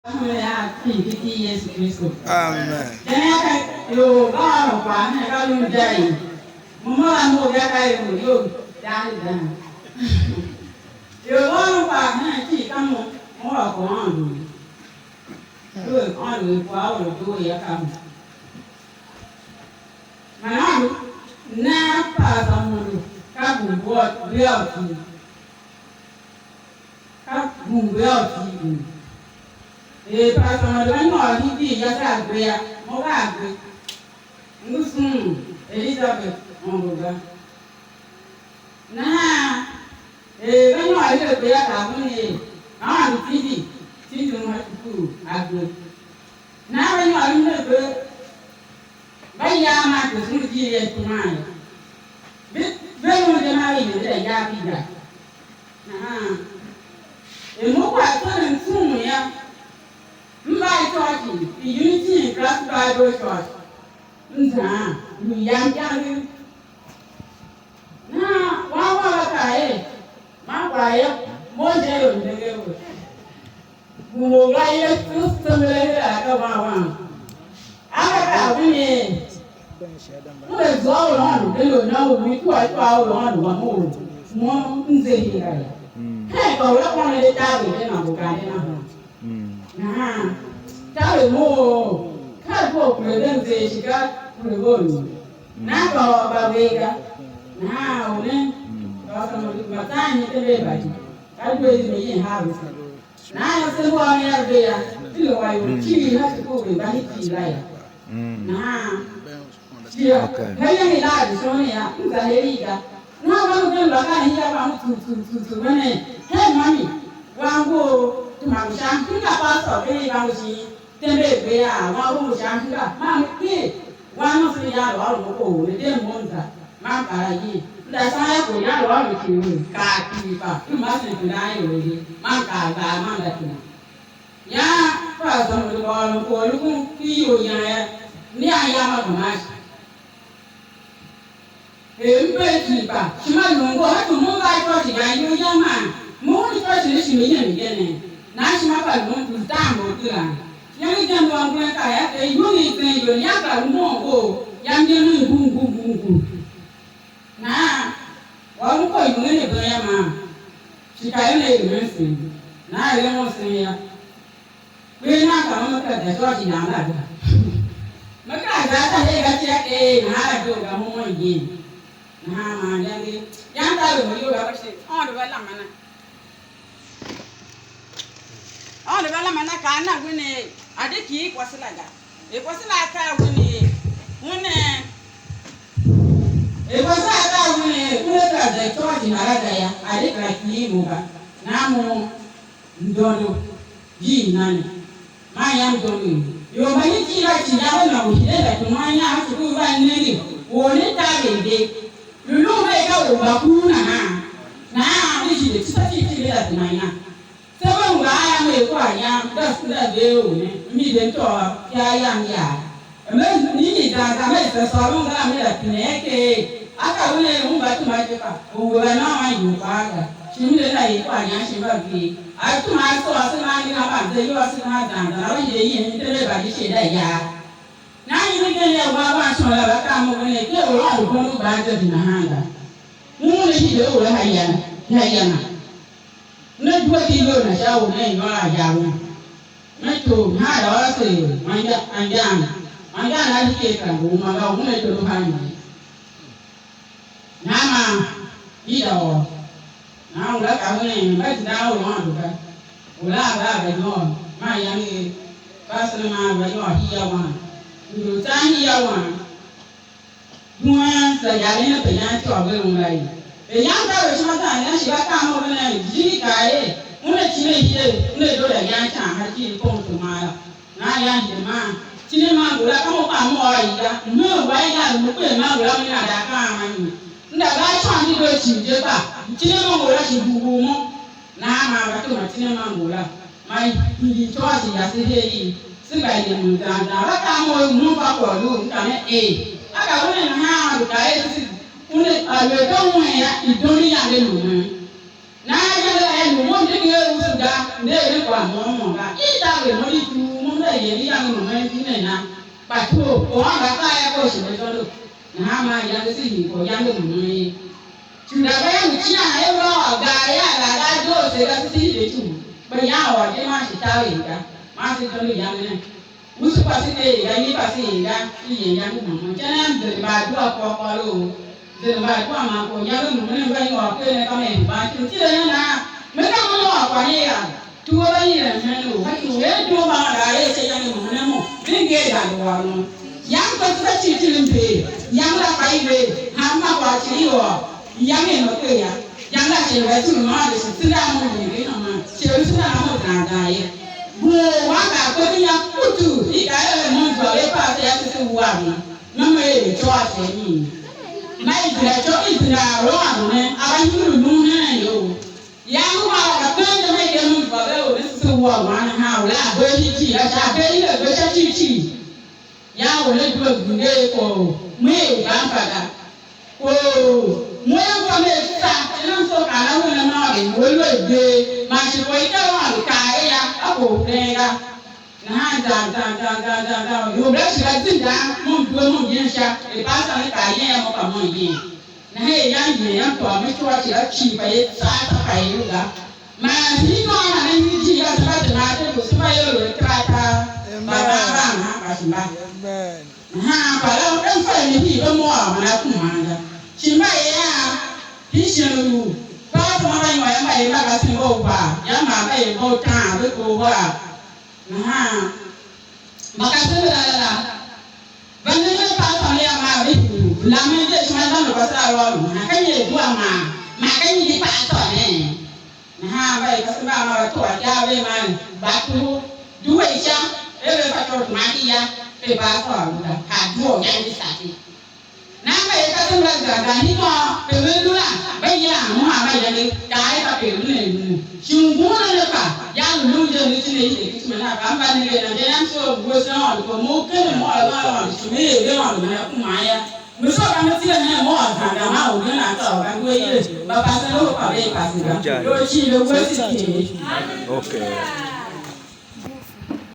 Yesu Kristo. Amen. Yo ba kwa na ka lu dai. Mama mo ga ka yo dai dai. Yo ba kwa na chi ka mo ko an. Yo an kwa wo do ya ka. Mana na pa sa mo ka bu bo bio ti. Ka bu bio ti. Pastor Madonna di ya sa gbe ya mo ba gbe ngusun Elizabeth ongoga na beno ale gbe ya ka mu ni àwọn tidi mo ku agbe na beno ale ne gbe ba ya ma ko sun di ye tu ma ya beno de ma ni de ya bi da na mo kwa to ni sun ya Mbai Church, the Unity in Christ Bible Church. Nza, miyamjani. Na, wawa kae, mangwaye, moje yo ndegewe. Mugaye tusumele aka wawa. Aka ka wini. Mwe zwa lonu, delo na wi kwa lonu wa mo nze hira. He ko la kwa le tawe na bugane na. Tawe mo ka ko presenze shiga pregoni na ba wega na one ba ka mo matani tebe ba ji ka do yi me ha ru na yo se wa me ya be ya ti lo wa yo chi na ko be ba ni ti la ya na ti ya ka ya ni la di so ni ya nza le ri ga na ba lo be ba ka ni ya ba mu tu ne he mami wa go ma sha kinga pa so be ba ji tembe be ya wa wo sha kinga ma mi wa no si ya lo ko le de mo nda ma ka yi nda sa ya ko ya lo ki ni ka ki pa tu ma se tu na yo le ma ka ga ma da tu ya pa so mo ko lu ku ki yo ya ni ya ma ko ma mbe ti pa shi ma lo ngo ha tu mo ga to ti ya yo ya ma mo ni to ti shi mi ni ne na shi ma pa lo tu ta mo tu la yang ikan doang punya kaya ibu ni ikan ya kalau mau oh yang dia ni bung nah walau kau ibu ni beraya mah si kaya ni ibu ni nah dia mau sini ya bina kamu mereka dah suara si nama dah mereka ada tadi kacau nah ada kamu mau ini nah mana yang tahu mau juga pasti oh dua lama mana oh dua lama mana karena gini ada ki kwasilaga e kwasila ka woni woni e kwasila ka woni kule ka da toji haraga ya ada ka ki muba namu ndono yi nani ma ya ndono yo ba ni ti ra ti ya na wo ile da to ma ya ha ku ba ni ni woni ta bebe lulu be ka wo ba ku na ni ji de ti da na ya Sebab gaya mereka yang dah sudah jauh ni dengar ya yang ya. Ni dah kami sesuatu kami dah kena ke. Akak boleh umbat macam apa? Umbat nama yang apa? Sini dah ikut yang siapa ki. Aku masuk asal ni apa? Jadi asal ada. Lalu jadi ini terlebih bagi saya ya. Nah ini kan yang bawa soal kamu ni ke orang pun baca di mana? Mungkin dia orang hayana. Nó đua đi luôn là sao này nó là giàu nó chùm hai đó thì anh Giang là cái cả vụ mà ông này tôi hay mà đi đầu nào đã cả cái này mấy đau nó được cái ula ba cái nó mà yang cái ba sinh mà cái nó hiao mà rồi sáng hiao mà mua giờ nhà này nó phải nhà cho cái ông này yang tahu semasa yang siapa kamu benar jadi kaya, mana cina dia, mana doa yang cang hati pun semua, nah yang cina cina mah gula kamu orang ida, mana bayar mungkin mah gula mana ada kamu, ndak gaya cang di doa cina pak, cina mah gula cibubu mu, nah mah betul mah cina mah gula, mai di coba sih ya sih sebagai muda, nah kamu mau apa dulu, karena agak mana nah kaya sih. Une ale ka won ya idoni ya le lu na ya la no mo de ge u da ne re kwa mo ga I da ge mo di tu mo na ye ni ya mo me ti ne na ba tu o ga ka ya ko shi ne so lo na ma ya ge si ko ya lo mo ni tu da ba ya ni chi na e ro ga ya ga da do se ga si de tu ba ya wa de ma shi ta we ga ma si to lo ya ne musu pa si de ya ni pa si ga ti ye ya mo mo cha na de ba du ko ko lo de ba du ma ko ya lo mo ne ba ni wa ke ne ka me ba ti ti de na me ka mo lo kwa ni ya tu ba ni re me lo ha tu ye tu ba da ye se ya ni mo ne mo ni ge da lo wa no yang ko sa chi chi lim pe yang la pai be ha ma kwa chi yo yang ne no ke ya yang la chi ba tu ma de si da mo ni ge no ma chi lo si da mo da ye bu wa ka ko ni ya ku tu I ka ye mo zo le pa se ya si wa ni na me ye cho a se ni mai dra cho I dra ro a ne a ba ni lu ne yo yang ma ka ko de me ge mo ba le o ne si wa ma na ha la be chi a cha be ni le be cha chi ya wo le du gu ne ko me ba fa da ko mo ya fa me sa na so ka na wo na ma de wo le de ma chi wo I ka wa ka ya a ko ne ga na da yo bre shi ga tin da mo du mo yin sha e ba sa ne ka yin ya mo ka mo yin na he ya yin ya to me to chi a chi ba ye sa ta ka yi ga ma ni no na ni ji ya sa da na te ko si ba yo le tra ta ba ba na ba si ba amen ha ba la o en fa ni bi ba mo ma na ku ma ga chi ma ye ya hi shi lu ba ta ma ba ni wa ya ma ye ba ga si bo ba ya ma ba ye bo ta be ko ba maka la bande le pa pa le ma ri la me de ma da no pa sa ro na ka ye du ma ka ni di pa to ne na ba ka sa ba ma to ja be ma ba tu du we sha e be pa to ma di ya e ba to da ka du o ya ni sa ti na ba ka sa ba ga ni ko pe me du la ba ya mo ha ba ya ni ka e pa pe du ne shin bu na le pa ya lu je ni ti ne ti ti na ka ba ni le na je na so go sa ko mo ke ne mo la la ti me ye wa na ku ma ya me so ka me ti ne mo ta da ma o na ta o ka go ye ba pa sa lo pa be pa si ga yo chi lo go si ti Okay.